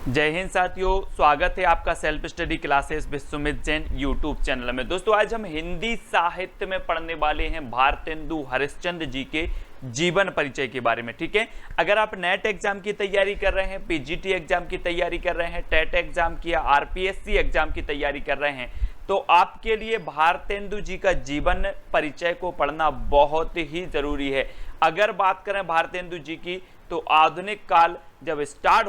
जय हिंद साथियों, स्वागत है आपका self study classes Vishwamit Jain YouTube channel में। दोस्तों आज हम हिंदी साहित्य में पढ़ने वाले हैं भारतेंदु हरिश्चंद्र जी के जीवन परिचय के बारे में। ठीक है, अगर आप नेट एग्जाम की तैयारी कर रहे हैं, पीजीटी एग्जाम की तैयारी कर रहे हैं, टेट एग्जाम की या आरपीएससी एग्जाम की तैयारी कर रहे हैं, तो आपके लिए भारतेंदु जी का जीवन परिचय को पढ़ना बहुत ही जरूरी है। अगर बात करें भारतेंदु जी की, तो आधुनिक काल जब स्टार्ट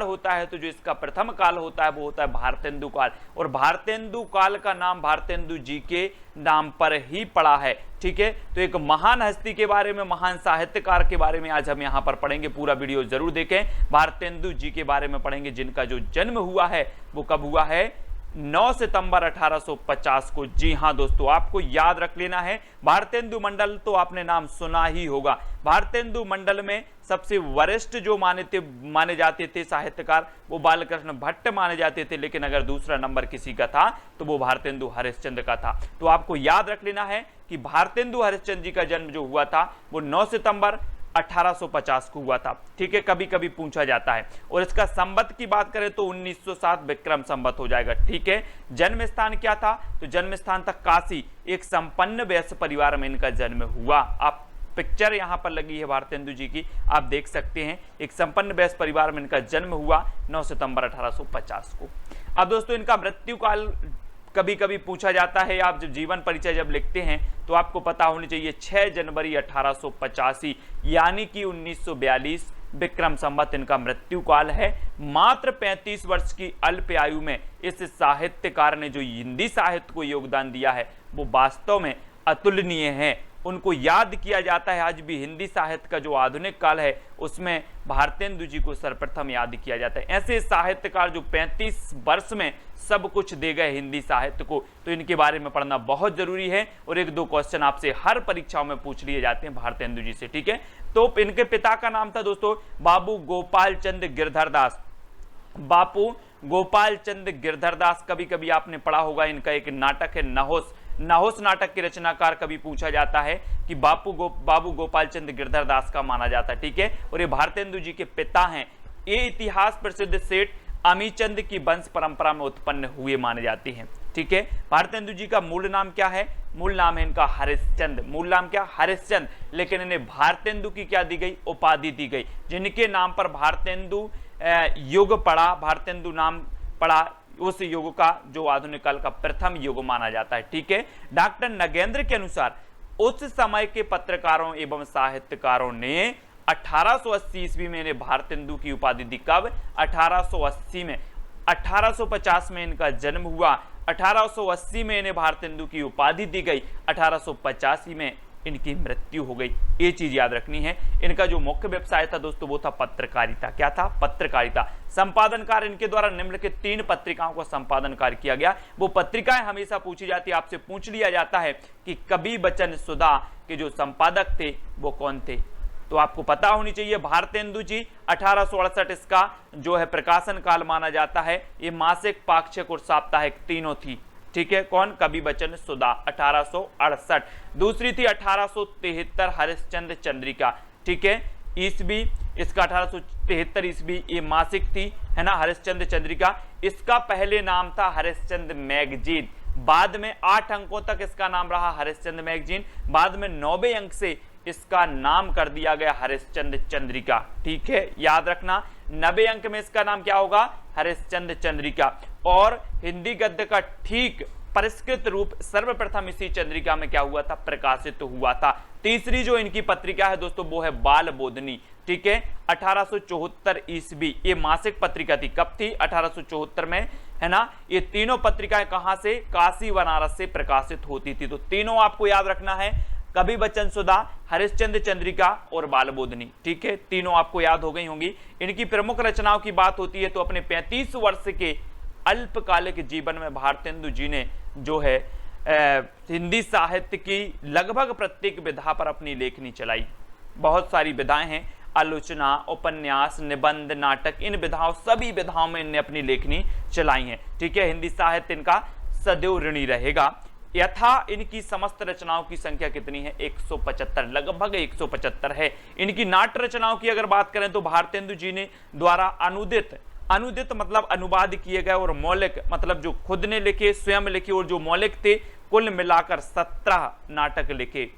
होता है तो जो इसका प्रथम काल होता है वो होता है भारतेंदु काल, और भारतेंदु काल का नाम भारतेंदु जी के नाम पर ही पड़ा है। ठीक है, तो एक महान हस्ती के बारे में, महान साहित्यकार के बारे में आज हम यहाँ पर पढ़ेंगे। पूरा वीडियो जरूर देखें। भारतेंदु जी के बारे में पढ़ेंगे जिनका जो जन्म हुआ है वो कब हुआ है, 9 सितंबर 1850 को। जी हां दोस्तों, आपको याद रख लेना है। भारतेंदु मंडल तो आपने नाम सुना ही होगा। भारतेंदु मंडल में सबसे वरिष्ठ जो माने जाते थे साहित्यकार वो बालकृष्ण भट्ट माने जाते थे, लेकिन अगर दूसरा नंबर किसी का था तो वो भारतेंदु हरिश्चंद्र का था। तो आपको याद रख लेना है कि भारतेंदु हरिश्चंद्र जी का जन्म जो हुआ था वो 9 सितंबर 1850 को हुआ था। ठीक है, कभी कभी पूछा जाता है। और इसका संवत की बात करें तो 1907 विक्रम संवत हो जाएगा। ठीक है, जन्म स्थान क्या था, तो जन्म स्थान था काशी। एक संपन्न वैश्य परिवार में इनका जन्म हुआ। आप पिक्चर यहां पर लगी है भारतेंदु जी की, आप देख सकते हैं। एक संपन्न वैश्य परिवार में इनका जन्म हुआ 9 सितंबर 1850 को। अब दोस्तों इनका मृत्यु काल कभी कभी पूछा जाता है। आप जब जीवन परिचय जब लिखते हैं तो आपको पता होनी चाहिए 6 जनवरी 1885 यानी कि 1942 विक्रम संवत इनका मृत्यु काल है। मात्र 35 वर्ष की अल्प आयु में इस साहित्यकार ने जो हिंदी साहित्य को योगदान दिया है वो वास्तव में अतुलनीय है। उनको याद किया जाता है। आज भी हिंदी साहित्य का जो आधुनिक काल है उसमें भारतेंदु जी को सर्वप्रथम याद किया जाता है। ऐसे साहित्यकार जो 35 वर्ष में सब कुछ दे गए हिंदी साहित्य को, तो इनके बारे में पढ़ना बहुत जरूरी है। और एक दो क्वेश्चन आपसे हर परीक्षाओं में पूछ लिए जाते हैं भारतेंदु जी से। ठीक है, तो इनके पिता का नाम था दोस्तों बाबू गोपाल चंद गिरधर दास। बापू गोपाल चंद गिरधर दास, कभी कभी आपने पढ़ा होगा इनका एक नाटक है नहोस। नहोस नाटक के रचनाकार कभी पूछा जाता है कि बाबू गोपाल चंद गिरधर दास का माना जाता है। ठीक है, और ये भारतेंदु जी के पिता हैं। ये इतिहास प्रसिद्ध सेठ अमीचंद की वंश परंपरा में उत्पन्न हुए माने जाते हैं। ठीक है, भारतेंदु जी का मूल नाम क्या है, मूल नाम है इनका हरिश्चंद्र। मूल नाम क्या, हरिश्चंद्र, लेकिन इन्हें भारतेंदु की क्या दी गई, उपाधि दी गई, जिनके नाम पर भारतेंदु युग पड़ा, भारतेंदु नाम पड़ा। उस युग का जो आधुनिक काल का प्रथम युग माना जाता है। ठीक है, डॉक्टर नगेंद्र के अनुसार उस समय के पत्रकारों एवं साहित्यकारों ने 1880 ईस्वी में इन्हें भारतेंदु की उपाधि दी। कब, 1880 में। 1850 में इनका जन्म हुआ, 1880 में इन्हें भारतेंदु की उपाधि दी गई, 1885 में इनकी मृत्यु हो गई। ये चीज याद रखनी है। इनका जो मुख्य व्यवसाय था दोस्तों वो था पत्रकारिता। क्या था, पत्रकारिता। संपादन कार्य इनके द्वारा निम्नलिखित 3 पत्रिकाओं का संपादन कार्य किया गया। वो पत्रिकाएं हमेशा पूछी जाती है, आपसे पूछ लिया जाता है कि कवि बचन सुधा के जो संपादक थे वो कौन थे, तो आपको पता होनी चाहिए। भारतेंदु जी 1868 इसका जो है प्रकाशन काल माना जाता है। ये मासिक, पाक्षिक और साप्ताहिक तीनों थी। ठीक है, कौन, कवि बचन सुधा 1868। दूसरी थी 1873 हरिश्चंद्र चंद्रिका। ठीक है, ईस्वी इसका 1873 ईस्वी ये मासिक थी, है ना, हरिश्चंद्र चंद्रिका। इसका पहले नाम था हरिश्चंद्र मैगजीन, बाद में 8 अंकों तक इसका नाम रहा हरिश्चंद्र मैगजीन, बाद में 9वें अंक से इसका नाम कर दिया गया हरिश्चंद्र चंद्रिका। ठीक है, याद रखना 90 अंक में इसका नाम क्या होगा, हरिश्चंद्र चंद्रिका। और हिंदी गद्य का ठीक परिष्कृत रूप सर्वप्रथम इसी चंद्रिका में क्या हुआ था, प्रकाशित हुआ था। तीसरी जो इनकी पत्रिका है दोस्तों वो है बाल बोधनी। ठीक है, 1874 ईस्वी ये मासिक पत्रिका थी। कब थी, 1874 में, है ना। ये तीनों पत्रिकाएं कहां से, काशी बनारस से प्रकाशित होती थी। तो तीनों आपको याद रखना है, कवि बचन सुधा, हरिश्चंद्र चंद्रिका और बालबोधनी। ठीक है, तीनों आपको याद हो गई होंगी। इनकी प्रमुख रचनाओं की बात होती है तो अपने 35 वर्ष के अल्पकालिक जीवन में भारतेंदु जी ने जो है हिंदी साहित्य की लगभग प्रत्येक विधा पर अपनी लेखनी चलाई। बहुत सारी विधाएं हैं, आलोचना, उपन्यास, निबंध, नाटक, इन विधाओं, सभी विधाओं में इन्हें अपनी लेखनी चलाई है। ठीक है, हिंदी साहित्य इनका सदैव ऋणी रहेगा। यथा इनकी समस्त रचनाओं की संख्या कितनी है, 175, लगभग 175 है। इनकी नाट्य रचनाओं की अगर बात करें तो भारतेंदु जी ने द्वारा अनुदित अनुदित मतलब अनुवाद किए गए, और मौलिक मतलब जो खुद ने लिखे, स्वयं लिखे, और जो मौलिक थे कुल मिलाकर 17 नाटक लिखे।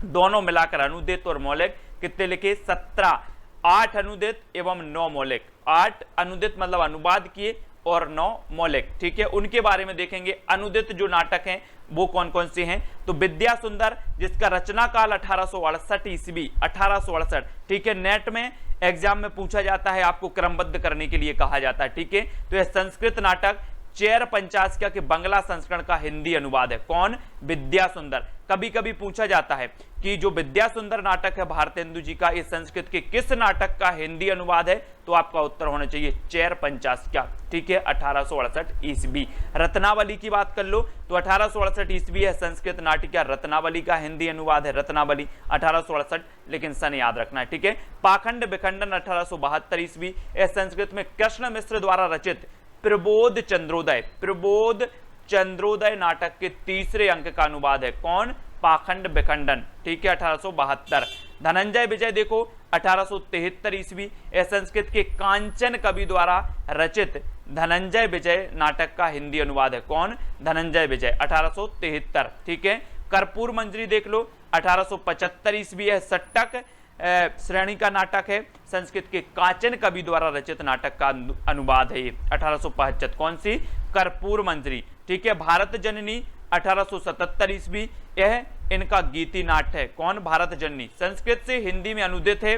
दोनों मिलाकर अनुदित और मौलिक कितने लिखे? 17। 8 अनुदित एवं 9 मौलिक। 8 अनुदित मतलब अनुवाद किए और 9 मौलिक। ठीक है, उनके बारे में देखेंगे। अनुदित जो नाटक हैं वो कौन कौन से हैं? तो विद्या सुंदर, जिसका रचना काल 1868 ईस्वी, 1868। ठीक है, नेट में एग्जाम में पूछा जाता है, आपको क्रमबद्ध करने के लिए कहा जाता है। ठीक है, तो यह संस्कृत नाटक चेर पंचास्का के बंगला संस्करण का हिंदी अनुवाद है। कौन? विद्या सुंदर। कभी कभी पूछा जाता है कि जो विद्या सुंदर नाटक है भारतेंदु जी का, इस संस्कृत के किस नाटक का हिंदी अनुवाद है? तो आपका उत्तर होना चाहिए चेर पंचास्का। ठीक है, 1868 ईस्वी। रत्नावली की बात कर लो तो 1868 ईस्वी है संस्कृत नाटिका रत्नावली का हिंदी अनुवाद है। रत्नावली 1868, लेकिन सन याद रखना है। ठीक है, पाखंड विखंडन 1872 ईस्वी, संस्कृत में कृष्ण मिश्र द्वारा रचित प्रबोध चंद्रोदय, प्रबोध चंद्रोदय नाटक के तीसरे अंक का अनुवाद है। कौन? पाखंड विखंडन। ठीक है, 1872। धनंजय विजय देखो 1873 ईस्वी, संस्कृत के कांचन कवि द्वारा रचित धनंजय विजय नाटक का हिंदी अनुवाद है। कौन? धनंजय विजय, 1873। ठीक है, कर्पूर मंजरी देख लो 1875 ईस्वी, है सट्टक श्रेणी का नाटक है। संस्कृत के कांचन कवि द्वारा रचित नाटक का अनुवाद है ये, 1875। कौन सी? कर्पूर मंजरी। ठीक है, भारत जननी 1877 ईस्वी, यह इनका गीति नाट्य है। कौन? भारत जननी। संस्कृत से हिंदी में अनुदित है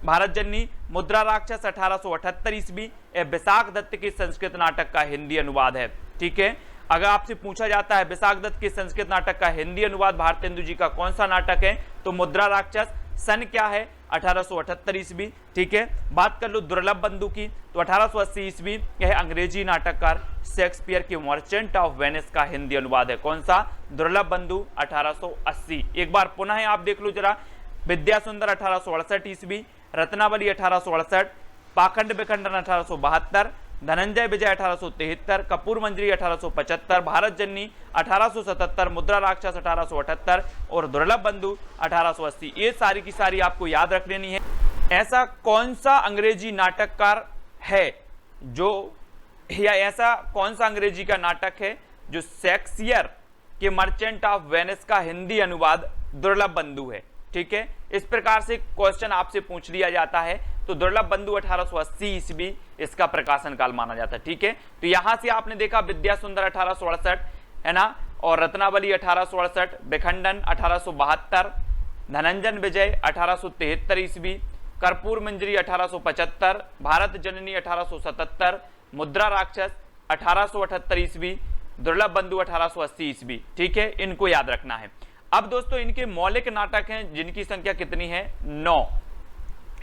भारत जननी। मुद्रा राक्षस 1878 ईस्वी, विशाख दत्त के संस्कृत नाटक का हिंदी अनुवाद है। ठीक है, अगर आपसे पूछा जाता है विशाख दत्त के संस्कृत नाटक का हिंदी अनुवाद भारतेंदु जी का कौन सा नाटक है, तो मुद्रा राक्षस। सन क्या है? 1878 ईस्वी। ठीक है, बात कर लो दुर्लभ बंधु की तो 1880 ईस्वी, यह अंग्रेजी नाटककार शेक्सपियर के मर्चेंट ऑफ वेनिस का हिंदी अनुवाद है। कौन सा? दुर्लभ बंधु, 1880। एक बार पुनः आप देख लो जरा, विद्या सुंदर 1868 ईस्वी, रत्नावली 1868, पाखंड विखंडन 1872, धनंजय विजय 1873, कपूर मंजरी 1875, भारत जननी 1877, मुद्रा राक्षस 1878 और दुर्लभ बंधु 1880। ये सारी की सारी आपको याद रख लेनी है। ऐसा कौन सा अंग्रेजी नाटककार है जो, या ऐसा कौन सा अंग्रेजी का नाटक है जो शेक्सपियर के मर्चेंट ऑफ वेनिस का हिंदी अनुवाद दुर्लभ बंधु है? ठीक है, इस प्रकार से क्वेश्चन आपसे पूछ लिया जाता है। तो दुर्लभ बंधु 1880 ईस्वी इसका प्रकाशन काल माना जाता है। ठीक है, तो यहां से आपने देखा विद्या सुंदर 1868 है ना, और रत्नावली 1868, विखंडन 1872, धनंजन विजय 1873 ईस्वी, कर्पूर मंजरी 1875, भारत जननी 1877, मुद्रा राक्षस 1878 ईस्वी, दुर्लभ बंधु 1880 ईस्वी। ठीक है, इनको याद रखना है। अब दोस्तों इनके मौलिक नाटक हैं जिनकी संख्या कितनी है? 9।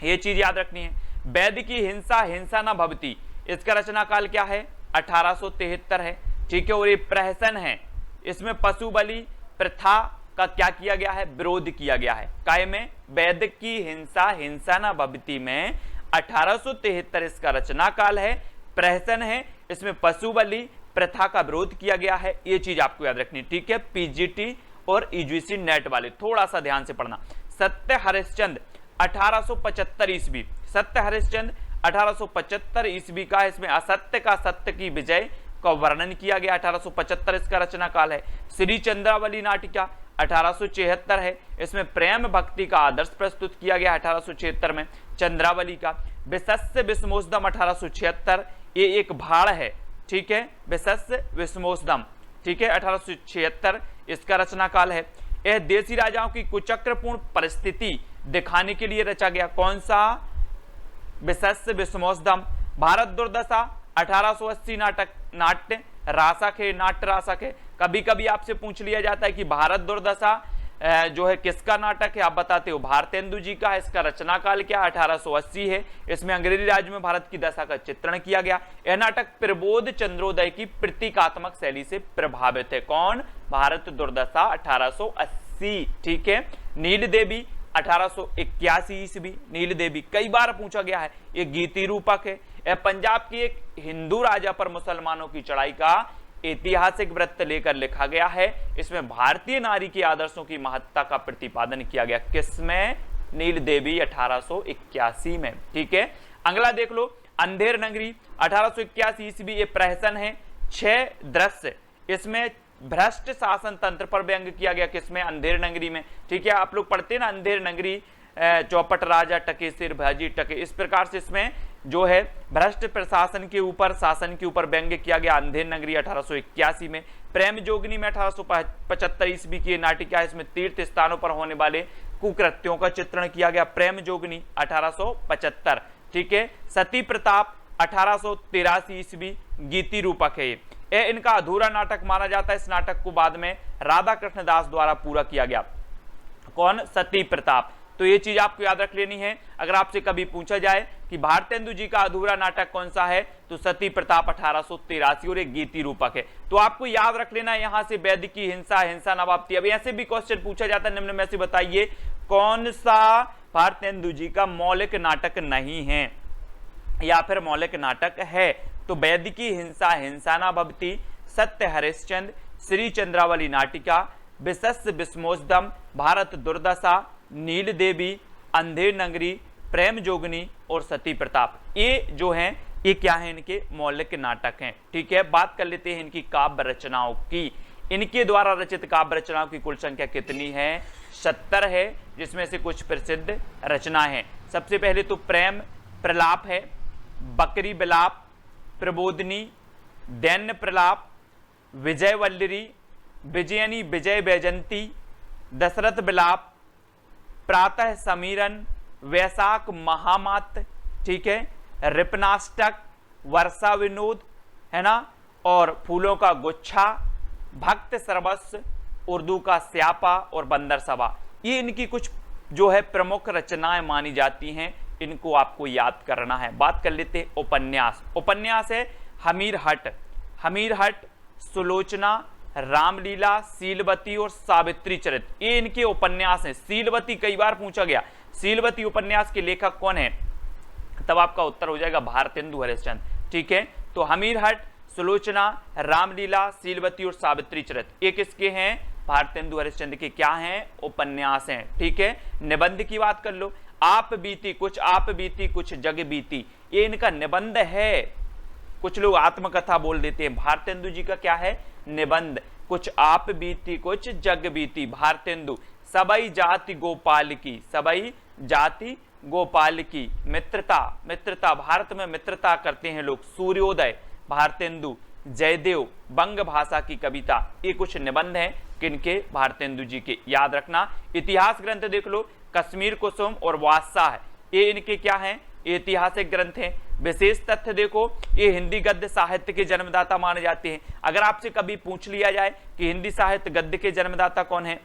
ये चीज याद रखनी है। वैद्य की हिंसा हिंसा न भवती, इसका रचना काल क्या है? 1873 है। ठीक है, और ये प्रहसन है, इसमें पशु बलि प्रथा का क्या किया गया है? विरोध किया गया है। काय में? वैद्य की हिंसा हिंसा न भवती में 1873 इसका रचना काल है, प्रहसन है, इसमें पशु बलि प्रथा का विरोध किया गया है। ये चीज आपको याद रखनी। ठीक है, पीजीटी और यूजीसी नेट वाले थोड़ा सा ध्यान से पढ़ना। सत्य हरिश्चंद्र 1875 ईस्वी, सत्य हरिश्चंद्र 1875 ईस्वी का, इसमें असत्य का सत्य की विजय का वर्णन किया गया। 1875 इसका रचना काल है। श्री चंद्रावली नाटिका 1876 है, इसमें प्रेम भक्ति का आदर्श प्रस्तुत किया गया 1876 में चंद्रावली का। विशस्य विस्मोसदम 1876, ये एक भाड़ है। ठीक है, विशस्य विस्मोसदम। ठीक है, 1876 इसका रचना काल है। यह देसी राजाओं की कुचक्रपूर्ण परिस्थिति दिखाने के लिए रचा गया। कौन सा? विशस्य विस्मोसदम। भारत दुर्दशा 1880 नाटक, नाट्य रासक है, नाट्य रासक है। कभी कभी आपसे पूछ लिया जाता है कि भारत दुर्दशा जो है किसका नाटक है, आप बताते हो भारतेंदु जी का। इसका रचना काल क्या? 1880 है। इसमें अंग्रेजी राज्य में भारत की दशा का चित्रण किया गया। यह नाटक प्रबोध चंद्रोदय की प्रतीकात्मक शैली से प्रभावित है। कौन? भारत दुर्दशा 1880। ठीक है, नील देवी 1881 ईस्वी, नील देवी कई बार पूछा गया है। ये गीति रूपक है। यह पंजाब की एक हिंदू राजा पर मुसलमानों की चढ़ाई का ऐतिहासिक वृत्त लेकर लिखा गया है। इसमें भारतीय नारी के आदर्शों की महत्ता का प्रतिपादन किया गया। किसमें? नील देवी 1881 में। ठीक है, अगला देख लो अंधेर नगरी 1881 ईस्वी, ये प्रहसन है। 6 दृश्य, इसमें भ्रष्ट शासन तंत्र पर व्यंग किया गया, किसमें? अंधेर नगरी में। ठीक है, आप लोग पढ़ते हैं ना अंधेर नगरी, चौपट राजा टके सिर भाजी टके, इस प्रकार से इसमें जो है भ्रष्ट प्रशासन के ऊपर, शासन के ऊपर व्यंग्य किया गया अंधेर नगरी 1881 में। प्रेम जोगनी में 1875 ईस्वी की नाटिका है, इसमें तीर्थ स्थानों पर होने वाले कुकृत्यों का चित्रण किया गया। प्रेम जोगनी 1875। ठीक है, सती प्रताप 1883 ईस्वी, गीति रूपक है ये इनका अधूरा नाटक माना जाता है। इस नाटक को बाद में राधा कृष्ण दास द्वारा पूरा किया गया। कौन? सती प्रताप। तो ये चीज आपको याद रख लेनी है। अगर आपसे कभी पूछा जाए कि भारतेंदु जी का अधूरा नाटक कौन सा है, तो सती प्रताप 1883 और एक गीति रूपक है। तो आपको याद रख लेना है यहां से वैदिकी हिंसा, हिंसा नवाबती। अब ऐसे भी क्वेश्चन पूछा जाता है निम्न में से बताइए कौन सा भारतेंदु जी का मौलिक नाटक नहीं है या फिर मौलिक नाटक है? तो वैदिकी हिंसा, हिंसा नवाबती, सत्य हरिश्चंद्र, श्री चंद्रावली नाटिका, विशस्य विस्मोचदम, भारत दुर्दशा, नील देवी, अंधेर नगरी, प्रेम जोगनी और सती प्रताप, ये जो हैं ये क्या है? इनके मौलिक नाटक हैं। ठीक है, बात कर लेते हैं इनकी काव्य रचनाओं की। इनके द्वारा रचित काव्य रचनाओं की कुल संख्या कितनी है? 70 है, जिसमें से कुछ प्रसिद्ध रचना है। सबसे पहले तो प्रेम प्रलाप है, बकरी विलाप, प्रबोधिनी, दैन्य प्रलाप, विजय वल्लरी, विजयनी विजय वैजंती, दशरथ विलाप, प्रातः समीरन, वैशाख महामात, ठीक है, रिपनाष्टक, वर्षा विनोद, है ना, और फूलों का गुच्छा, भक्त सर्वस्व, उर्दू का स्यापा और बंदर सभा। ये इनकी कुछ जो है प्रमुख रचनाएं मानी जाती हैं, इनको आपको याद करना है। बात कर लेते हैं उपन्यास। उपन्यास है हमीर हट, हमीर हट, सुलोचना, रामलीला, सीलवती और सावित्री चरित्र, ये इनके उपन्यास हैं। सीलवती कई बार पूछा गया, सीलवती उपन्यास के लेखक कौन है? तब आपका उत्तर हो जाएगा भारतेंदु हरिश्चंद्र। ठीक है, तो हमीर हट, सुलोचना, रामलीला, सीलवती और सावित्री चरित्र ये किसके हैं? भारतेंदु हरिश्चंद्र के क्या हैं? उपन्यास हैं। ठीक है, निबंध की बात कर लो, आप बीती कुछ जग बीती, ये इनका निबंध है। कुछ लोग आत्मकथा बोल देते हैं, भारतेंदु जी का क्या है? निबंध। कुछ आप बीती कुछ जग बीती, भारतेंदु। सबई जाति गोपाल की, सबई जाति गोपाल की, मित्रता, मित्रता, भारत में मित्रता करते हैं लोग, सूर्योदय, भारतेंदु, जयदेव, बंग भाषा की कविता, ये कुछ निबंध हैं किनके? भारतेंदु जी के। याद रखना। इतिहास ग्रंथ देख लो, कश्मीर कुसुम और वात्साह, ये इनके क्या हैं? ऐतिहासिक ग्रंथ हैं। विशेष तथ्य देखो, ये हिंदी गद्य साहित्य के जन्मदाता माने जाते हैं। अगर आपसे कभी पूछ लिया जाए कि हिंदी साहित्य गद्य के जन्मदाता कौन है,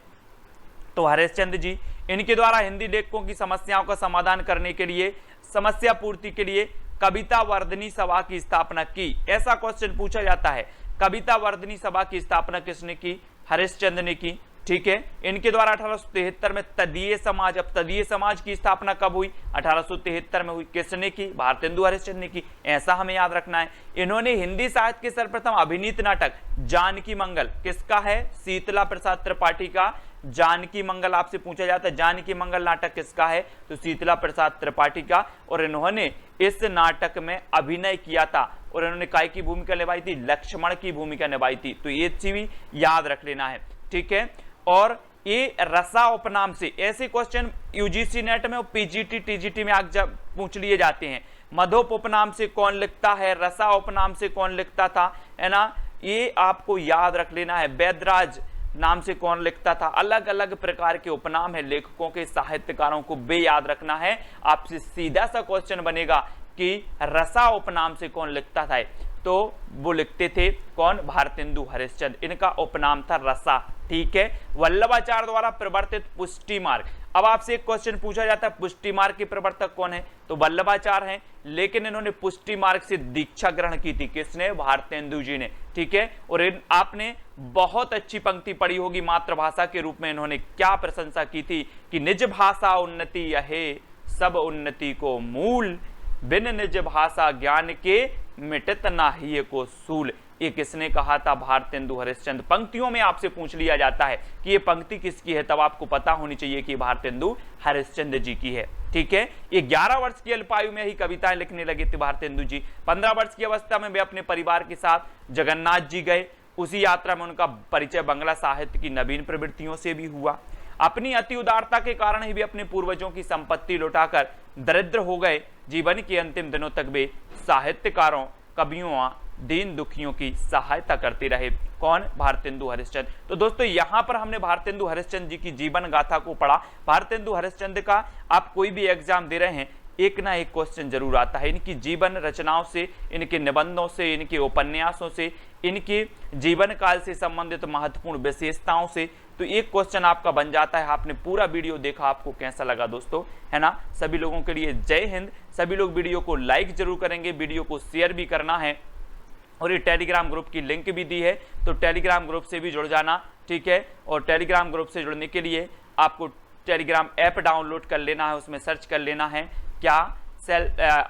तो हरिश्चंद्र जी। इनके द्वारा हिंदी लेखकों की समस्याओं का समाधान करने के लिए, समस्या पूर्ति के लिए कविता वर्धनी सभा की स्थापना की। ऐसा क्वेश्चन पूछा जाता है, कविता वर्धनी सभा की स्थापना किसने की? हरिश्चंद्र ने की। ठीक है, इनके द्वारा 1873 में तदीय समाज, अब तदीय समाज की स्थापना कब हुई? 1873 में हुई। किसने की? भारतेंदु हरिश्चंद्र ने की। ऐसा हमें याद रखना है। इन्होंने हिंदी साहित्य के सर्वप्रथम अभिनीत नाटक जानकी मंगल, किसका है? शीतला प्रसाद त्रिपाठी का जानकी मंगल। आपसे पूछा जाता है जानकी मंगल नाटक किसका है? तो शीतला प्रसाद त्रिपाठी का। और इन्होंने इस नाटक में अभिनय किया था और इन्होंने काय की भूमिका निभाई थी? लक्ष्मण की भूमिका निभाई थी। तो ये चीज भी याद रख लेना है। ठीक है, और ये रसा उपनाम से, ऐसे क्वेश्चन यूजीसी नेट में और पीजीटी टीजीटी में आज पूछ लिए जाते हैं। मधोप उपनाम से कौन लिखता है? रसा उपनाम से कौन लिखता था? है ना, ये आपको याद रख लेना है। वैदराज नाम से कौन लिखता था? अलग अलग प्रकार के उपनाम है लेखकों के, साहित्यकारों को बे याद रखना है। आपसे सीधा सा क्वेश्चन बनेगा कि रसा उपनाम से कौन लिखता था? तो वो लिखते थे कौन? भारतेंदु हरिश्चंद्र। इनका उपनाम था रसा। ठीक है, वल्लभाचार्य द्वारा प्रवर्तित पुष्टि मार्ग। अब आपसे एक क्वेश्चन पूछा जाता है, पुष्टि मार्ग के प्रवर्तक कौन है? तो वल्लभाचार्य हैं, लेकिन इन्होंने पुष्टि मार्ग से दीक्षा ग्रहण की थी। किसने? भारतेंदु जी ने। ठीक है, और आपने बहुत अच्छी पंक्ति पढ़ी होगी मातृभाषा के रूप में, इन्होंने क्या प्रशंसा की थी कि निज भाषा उन्नति यहे सब उन्नति को मूल, बिन निज भाषा ज्ञान के मिटत नाहिए को सूल। ये किसने कहा था? भारतेंदु हरिश्चंद्र। पंक्तियों में आपसे पूछ लिया जाता है कि ये पंक्ति किसकी है, तब आपको पता होनी चाहिए कि भारतेंदु हरिश्चंद्र जी की है। ठीक ठीक है। ये 11 वर्ष की अल्पायु में ही कविताएं लिखने लगे थे भारतेंदु जी। 15 वर्ष की अवस्था में वे अपने परिवार के साथ जगन्नाथ जी गए। उसी यात्रा में उनका परिचय बंगला साहित्य की नवीन प्रवृत्तियों से भी हुआ। अपनी अति उदारता के कारण ही वे अपने पूर्वजों की संपत्ति लौटाकर दरिद्र हो गए। जीवन के अंतिम दिनों तक वे साहित्यकारों, कवियों, दीन दुखियों की सहायता करते रहे। कौन? भारतेंदु हरिश्चंद्र। तो दोस्तों यहाँ पर हमने भारतेंदु हरिश्चंद्र जी की जीवन गाथा को पढ़ा। भारतेंदु हरिश्चंद्र का आप कोई भी एग्जाम दे रहे हैं, एक ना एक क्वेश्चन जरूर आता है। इनकी जीवन रचनाओं से, इनके निबंधों से, इनके उपन्यासों से, इनके जीवन काल से संबंधित महत्वपूर्ण विशेषताओं से तो एक क्वेश्चन आपका बन जाता है। आपने पूरा वीडियो देखा, आपको कैसा लगा दोस्तों, है ना? सभी लोगों के लिए जय हिंद। सभी लोग वीडियो को लाइक जरूर करेंगे, वीडियो को शेयर भी करना है और ये टेलीग्राम ग्रुप की लिंक भी दी है, तो टेलीग्राम ग्रुप से भी जुड़ जाना, ठीक है। और टेलीग्राम ग्रुप से जुड़ने के लिए आपको टेलीग्राम ऐप डाउनलोड कर लेना है, उसमें सर्च कर लेना है क्या?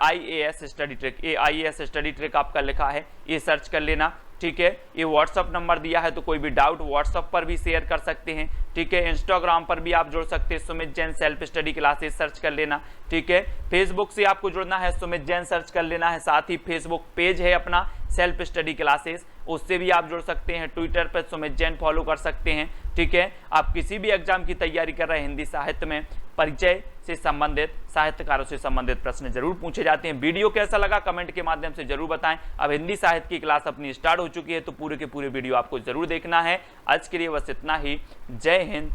IAS study trick. IAS study trick आपका लिखा है, ये सर्च कर लेना, ठीक है। ये व्हाट्सअप नंबर दिया है, तो कोई भी डाउट व्हाट्सअप पर भी शेयर कर सकते हैं, ठीक है। इंस्टाग्राम पर भी आप जुड़ सकते हैं, Sumit Jain self study classes search कर लेना, ठीक है। फेसबुक से आपको जुड़ना है, सुमित जैन सर्च कर लेना है। साथ ही फेसबुक पेज है अपना सेल्फ स्टडी क्लासेस, उससे भी आप जुड़ सकते हैं। ट्विटर पर सुमित जैन फॉलो कर सकते हैं, ठीक है। आप किसी भी एग्जाम की तैयारी कर रहे हैं, हिंदी साहित्य में परिचय से संबंधित, साहित्यकारों से संबंधित प्रश्न जरूर पूछे जाते हैं। वीडियो कैसा लगा कमेंट के माध्यम से जरूर बताएं। अब हिंदी साहित्य की क्लास अपनी स्टार्ट हो चुकी है, तो पूरे के पूरे वीडियो आपको जरूर देखना है। आज के लिए बस इतना ही। जय हिंद,